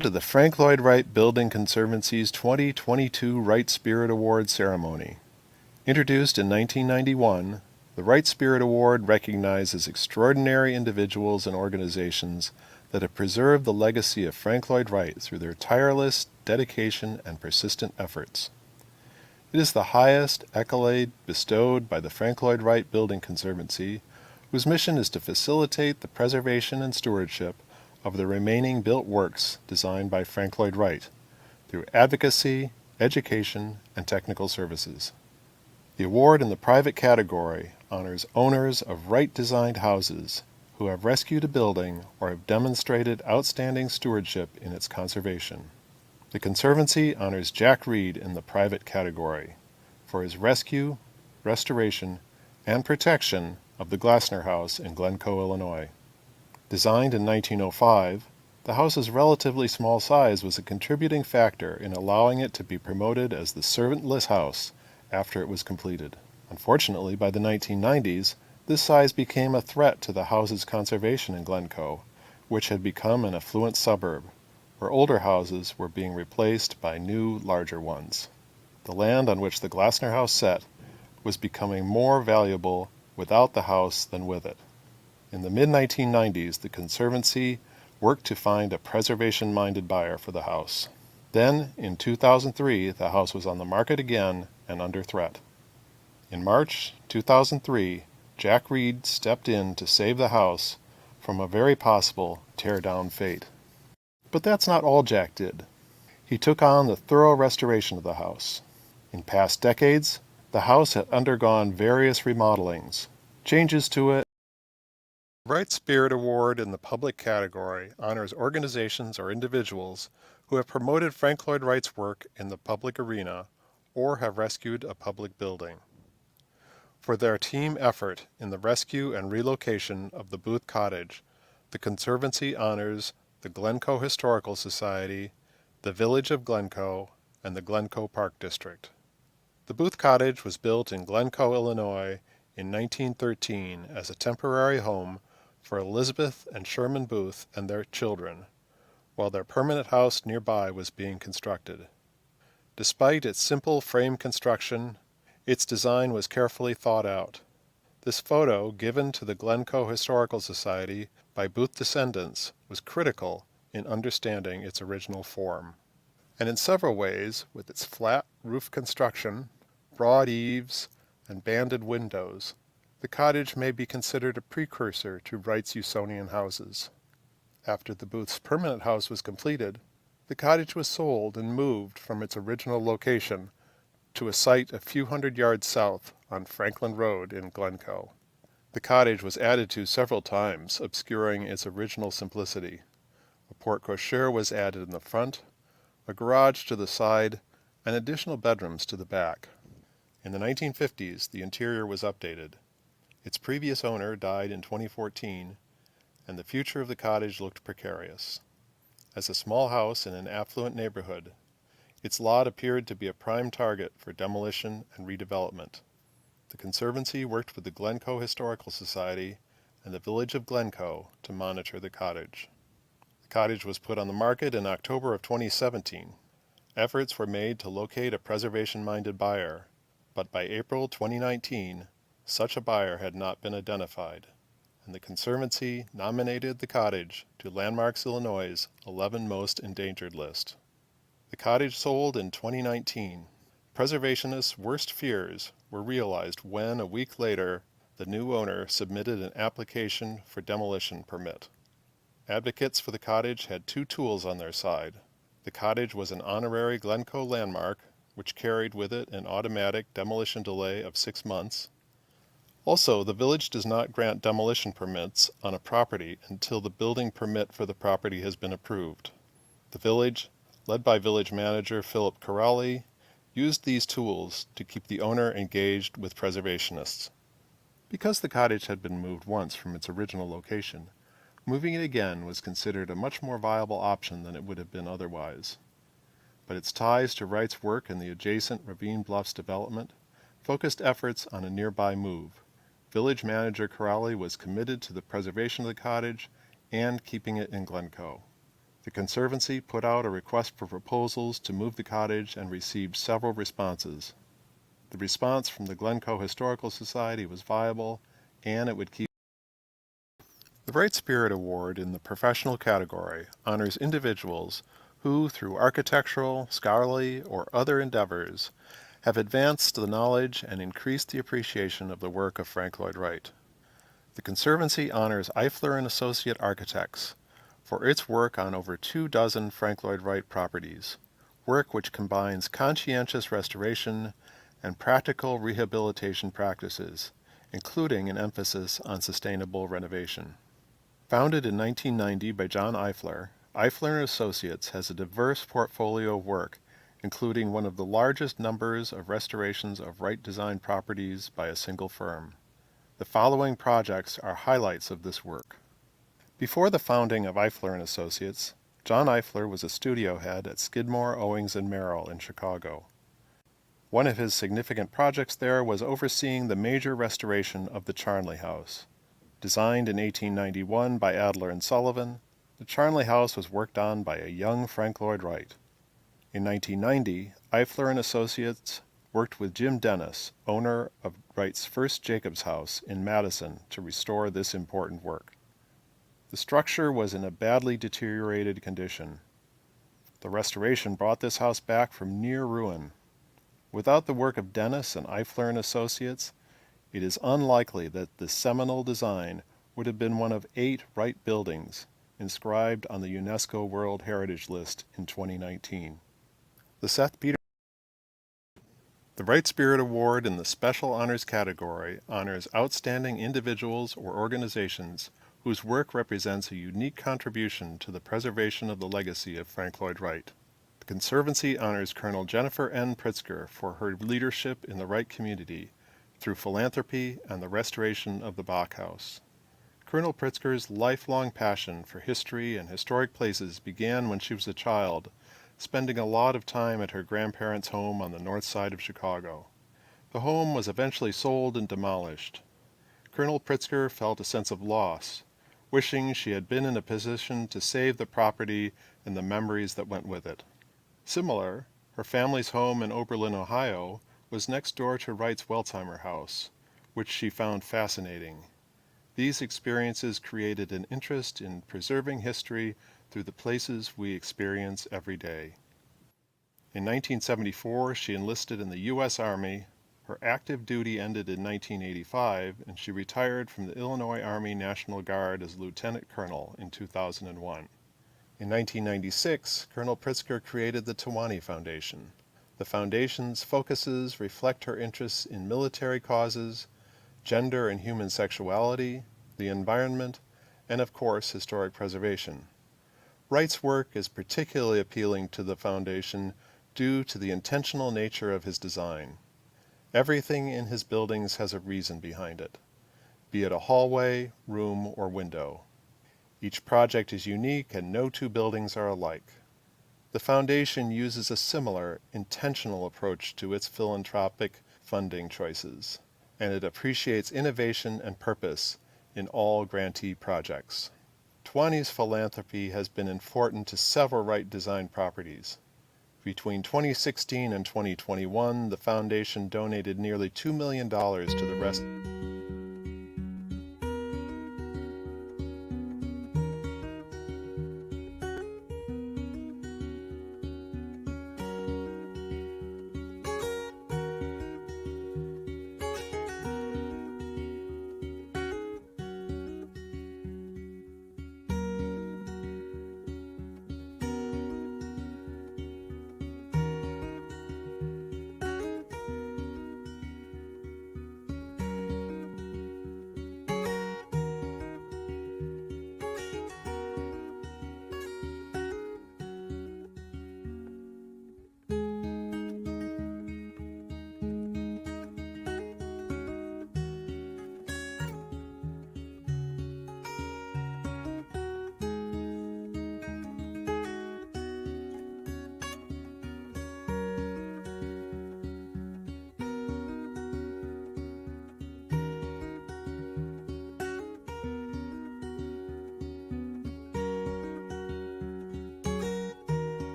To the Frank Lloyd Wright Building Conservancy's 2022 Wright Spirit Award ceremony. Introduced in 1991, the Wright Spirit Award recognizes extraordinary individuals and organizations that have preserved the legacy of Frank Lloyd Wright through their tireless dedication and persistent efforts. It is the highest accolade bestowed by the Frank Lloyd Wright Building Conservancy, whose mission is to facilitate the preservation and stewardship of the remaining built works designed by Frank Lloyd Wright through advocacy, education, and technical services. The award in the private category honors owners of Wright-designed houses who have rescued a building or have demonstrated outstanding stewardship in its conservation. The Conservancy honors Jack Reed in the private category for his rescue, restoration, and protection of the Glasner House in Glencoe, Illinois. Designed in 1905, the house's relatively small size was a contributing factor in allowing it to be promoted as the servantless house after it was completed. Unfortunately, by the 1990s, this size became a threat to the house's conservation in Glencoe, which had become an affluent suburb, where older houses were being replaced by new, larger ones. The land on which the Glasner House sat was becoming more valuable without the house than with it. In the mid-1990s, the Conservancy worked to find a preservation-minded buyer for the house. Then, in 2003, the house was on the market again and under threat. In March 2003, Jack Reed stepped in to save the house from a very possible tear-down fate. But that's not all Jack did. He took on the thorough restoration of the house. In past decades, the house had undergone various remodelings, changes to it. The Wright Spirit Award in the public category honors organizations or individuals who have promoted Frank Lloyd Wright's work in the public arena or have rescued a public building. For their team effort in the rescue and relocation of the Booth Cottage, the Conservancy honors the Glencoe Historical Society, the Village of Glencoe, and the Glencoe Park District. The Booth Cottage was built in Glencoe, Illinois in 1913 as a temporary home for Elizabeth and Sherman Booth and their children, while their permanent house nearby was being constructed. Despite its simple frame construction, its design was carefully thought out. This photo, given to the Glencoe Historical Society by Booth descendants, was critical in understanding its original form. And in several ways, with its flat roof construction, broad eaves, and banded windows, the cottage may be considered a precursor to Wright's Usonian houses. After the Booth's permanent house was completed, the cottage was sold and moved from its original location to a site a few hundred yards south on Franklin Road in Glencoe. The cottage was added to several times, obscuring its original simplicity. A porte-cochere was added in the front, a garage to the side, and additional bedrooms to the back. In the 1950s, the interior was updated. Its previous owner died in 2014, and the future of the cottage looked precarious. As a small house in an affluent neighborhood, its lot appeared to be a prime target for demolition and redevelopment. The Conservancy worked with the Glencoe Historical Society and the Village of Glencoe to monitor the cottage. The cottage was put on the market in October of 2017. Efforts were made to locate a preservation-minded buyer, but by April 2019, such a buyer had not been identified, and the Conservancy nominated the cottage to Landmarks Illinois' 11 Most Endangered list. The cottage sold in 2019. Preservationists' worst fears were realized when, a week later, the new owner submitted an application for demolition permit. Advocates for the cottage had two tools on their side. The cottage was an honorary Glencoe landmark, which carried with it an automatic demolition delay of 6 months. Also, the village does not grant demolition permits on a property until the building permit for the property has been approved. The village, led by village manager Philip Corrali, used these tools to keep the owner engaged with preservationists. Because the cottage had been moved once from its original location, moving it again was considered a much more viable option than it would have been otherwise. But its ties to Wright's work in the adjacent Ravine Bluffs development focused efforts on a nearby move. Village manager Corrali was committed to the preservation of the cottage and keeping it in Glencoe. The Conservancy put out a request for proposals to move the cottage and received several responses. The response from the Glencoe Historical Society was viable, and it would keep. The Right Spirit Award in the professional category honors individuals who, through architectural, scholarly, or other endeavors, have advanced the knowledge and increased the appreciation of the work of Frank Lloyd Wright. The Conservancy honors Eifler and Associate Architects for its work on over 24 Frank Lloyd Wright properties, work which combines conscientious restoration and practical rehabilitation practices, including an emphasis on sustainable renovation. Founded in 1990 by John Eifler, Eifler & Associates has a diverse portfolio of work, including one of the largest numbers of restorations of Wright-designed properties by a single firm. The following projects are highlights of this work. Before the founding of Eifler & Associates, John Eifler was a studio head at Skidmore, Owings & Merrill in Chicago. One of his significant projects there was overseeing the major restoration of the Charnley House. Designed in 1891 by Adler and Sullivan, the Charnley House was worked on by a young Frank Lloyd Wright. In 1990, Eifler & Associates worked with Jim Dennis, owner of Wright's first Jacobs House in Madison, to restore this important work. The structure was in a badly deteriorated condition. The restoration brought this house back from near ruin. Without the work of Dennis and Eifler & Associates, it is unlikely that the seminal design would have been one of 8 Wright buildings inscribed on the UNESCO World Heritage List in 2019. The Seth Peters. The Right Spirit Award in the Special Honors category honors outstanding individuals or organizations whose work represents a unique contribution to the preservation of the legacy of Frank Lloyd Wright. The Conservancy honors Colonel Jennifer N. Pritzker for her leadership in the Wright community through philanthropy and the restoration of the Bach House. Colonel Pritzker's lifelong passion for history and historic places began when she was a child, spending a lot of time at her grandparents' home on the north side of Chicago. The home was eventually sold and demolished. Colonel Pritzker felt a sense of loss, wishing she had been in a position to save the property and the memories that went with it. Similar, her family's home in Oberlin, Ohio, was next door to Wright's Welsheimer house, which she found fascinating. These experiences created an interest in preserving history through the places we experience every day. In 1974, she enlisted in the U.S. Army. Her active duty ended in 1985, and she retired from the Illinois Army National Guard as Lieutenant Colonel in 2001. In 1996, Colonel Pritzker created the Tawani Foundation. The foundation's focuses reflect her interests in military causes, gender and human sexuality, the environment, and of course, historic preservation. Wright's work is particularly appealing to the foundation due to the intentional nature of his design. Everything in his buildings has a reason behind it, be it a hallway, room, or window. Each project is unique and no two buildings are alike. The foundation uses a similar, intentional approach to its philanthropic funding choices, and it appreciates innovation and purpose in all grantee projects. Tawani's philanthropy has been important to several Wright-designed properties. Between 2016 and 2021, the foundation donated nearly $2 million to the rest.